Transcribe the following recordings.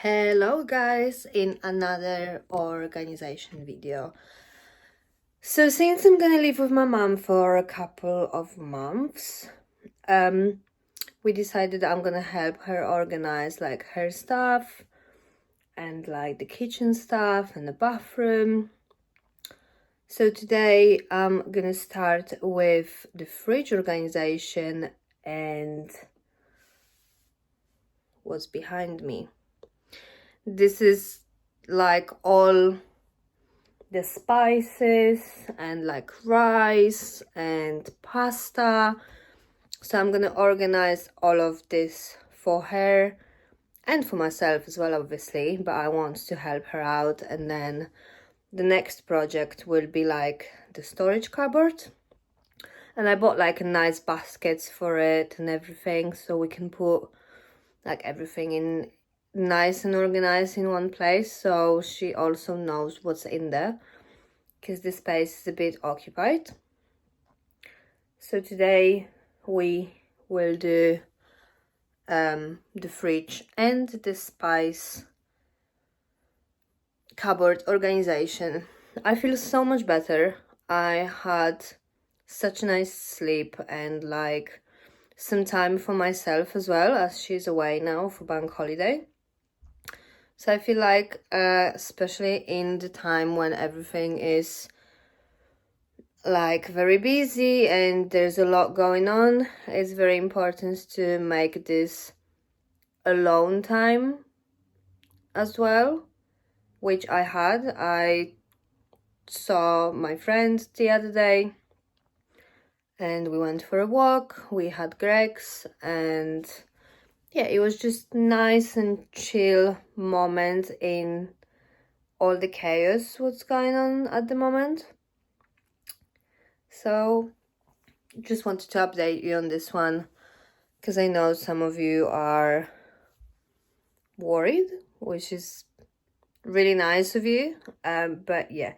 Hello guys, in another organization video. So since I'm gonna live with my mom for a couple of months, we decided I'm gonna help her organize like her stuff and like the kitchen stuff and the bathroom. So today I'm gonna start with the fridge organization and what's behind me. This is like all the spices and like rice and pasta. So I'm gonna organize all of this for her and for myself as well, obviously, but I want to help her out. And then the next project will be like the storage cupboard, and I bought like a nice baskets for it and everything, so we can put like everything in nice and organized in one place, so she also knows what's in there because the space is a bit occupied. So today we will do the fridge and the spice cupboard organization. I feel so much better. I had such a nice sleep and like some time for myself as well, as she's away now for bank holiday. So I feel like especially in the time when everything is like very busy and there's a lot going on, it's very important to make this alone time as well, which I had. I saw my friend the other day and we went for a walk. We had Greg's and yeah, it was just nice and chill moment in all the chaos what's going on at the moment. So just wanted to update you on this one because I know some of you are worried, which is really nice of you. But yeah,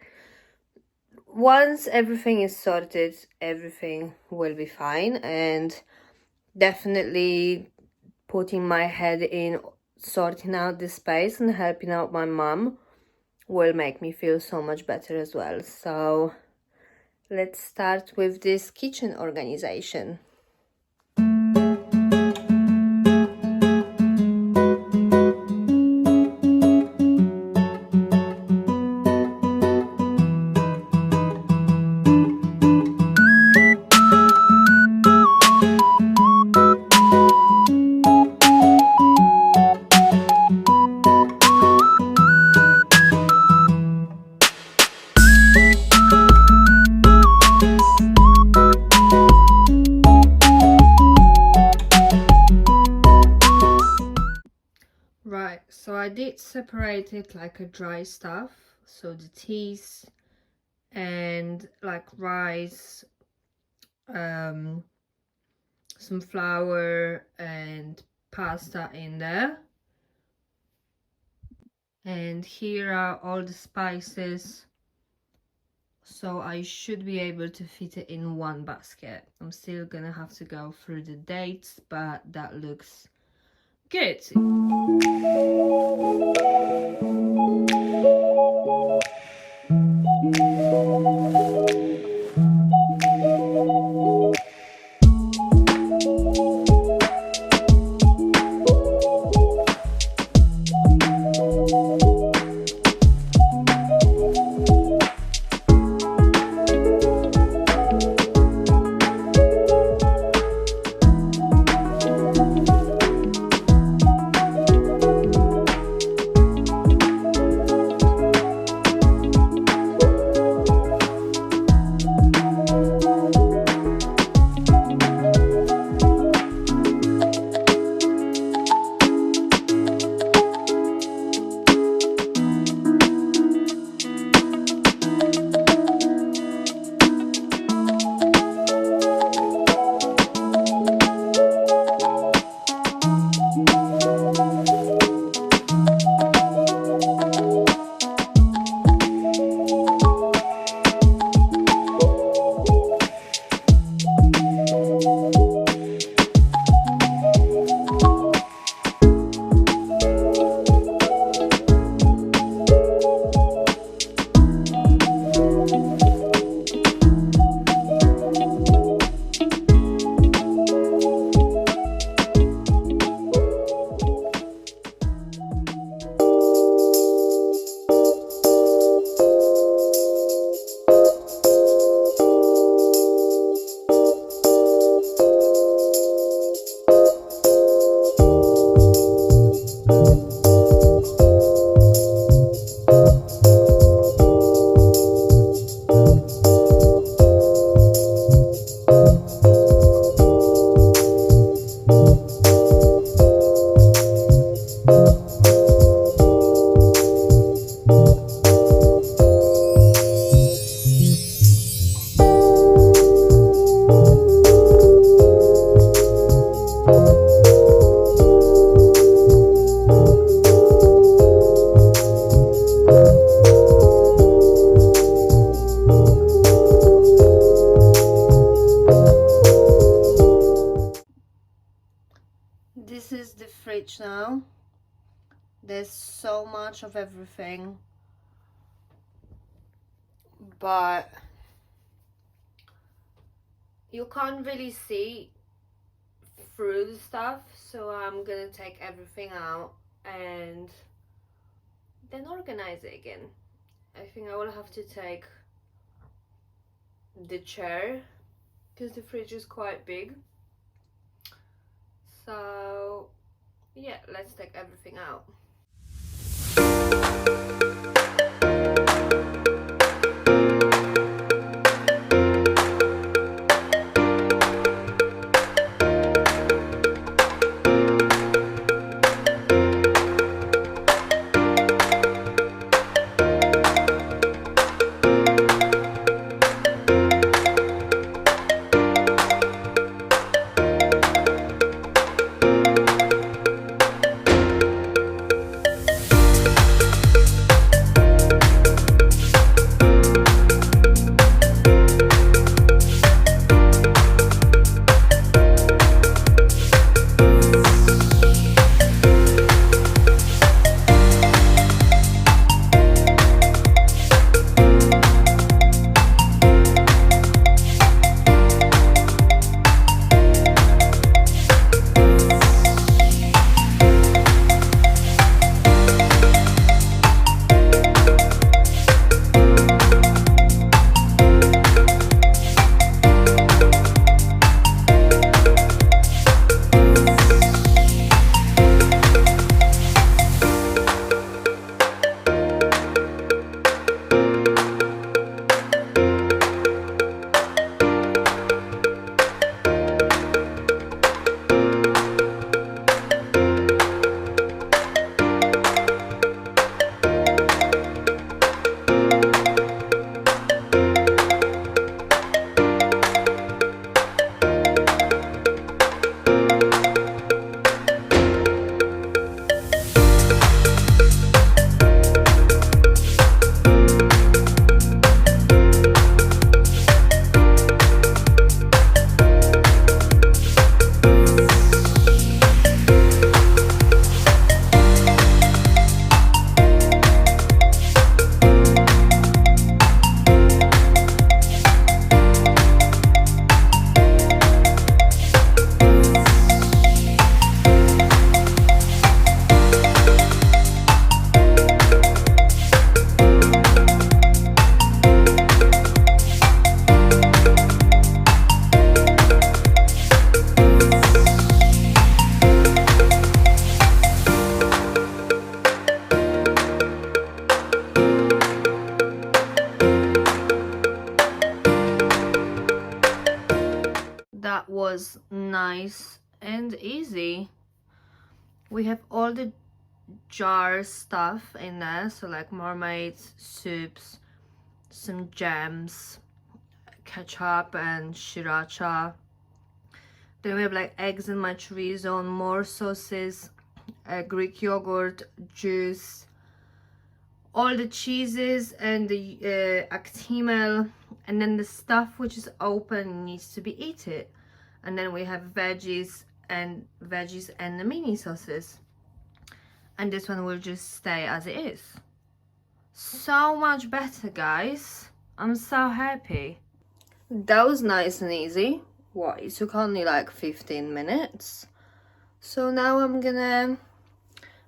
once everything is sorted, everything will be fine, and definitely putting my head in sorting out the space and helping out my mom will make me feel so much better as well. So let's start with this kitchen organization. Right, so I did separate it like a dry stuff, so the teas and like rice, some flour and pasta in there. And here are all the spices, so I should be able to fit it in one basket. I'm still gonna have to go through the dates, but that looks good. This is the fridge now. There's so much of everything, but you can't really see through the stuff, so I'm gonna take everything out and then organize it again. I think I will have to take the chair because the fridge is quite big. So yeah, let's take everything out. That was nice and easy. We have all the jar stuff in there, so like marmalades, soups, some jams, ketchup and sriracha. Then we have like eggs and my chorizo, more sauces, Greek yogurt, juice, all the cheeses and the actimel, and then the stuff which is open needs to be eaten. And then we have veggies and the mini sauces. And this one will just stay as it is. So much better, guys. I'm so happy. That was nice and easy. What, it took only like 15 minutes. So now I'm gonna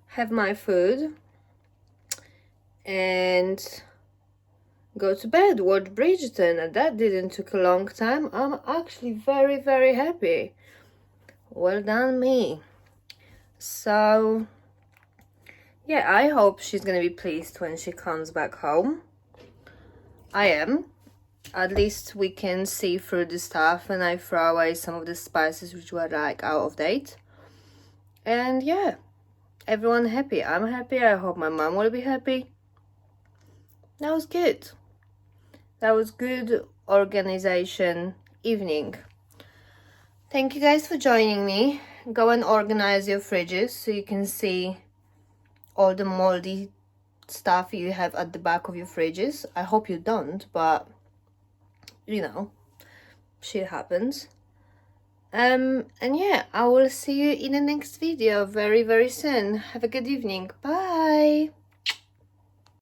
have my food and go to bed, watch Bridgerton, and that didn't took a long time. I'm actually very, very happy. Well done me. So yeah, I hope she's gonna be pleased when she comes back home. I am. At least we can see through the stuff, and I throw away some of the spices which were like out of date. And yeah, everyone happy. I'm happy. I hope my mom will be happy. That was good. That was good organization evening. Thank you guys for joining me. Go and organize your fridges so you can see all the moldy stuff you have at the back of your fridges. I hope you don't, but you know, shit happens. And yeah, I will see you in the next video very soon. Have a good evening. Bye.